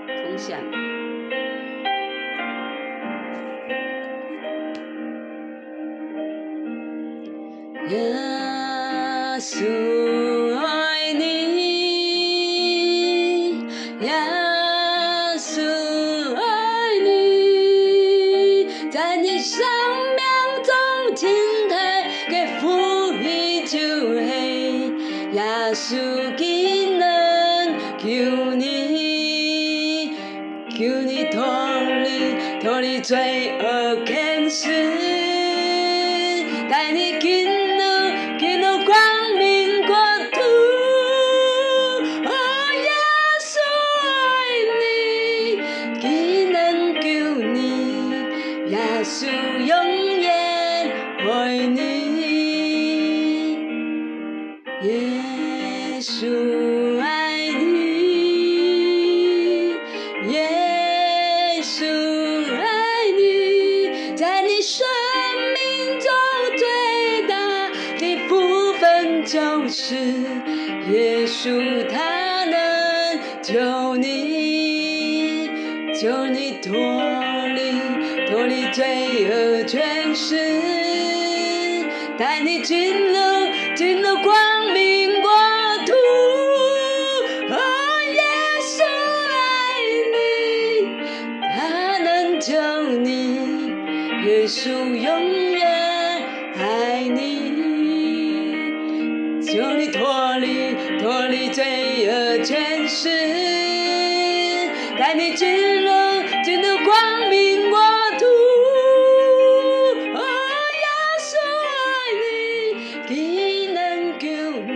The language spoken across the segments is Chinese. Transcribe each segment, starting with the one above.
分享。耶稣爱你，耶稣爱你，在你生命中今天嘅呼吁就係耶穌基能救你，救你脱離罪惡權勢，帶你進入光明國度。哦，耶穌愛你，基能救你，耶穌永遠愛你，耶穌愛你，耶穌愛你，在你生命中最大的部分就是耶穌，他能救你脱離罪惡權勢，帶你進入光明國度。哦，耶穌愛你，他能救你，耶穌永遠愛你，救你脱離罪惡權勢，帶你進入光明國度。哦，耶穌愛你，基能救你，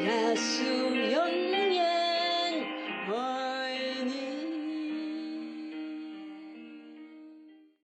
耶穌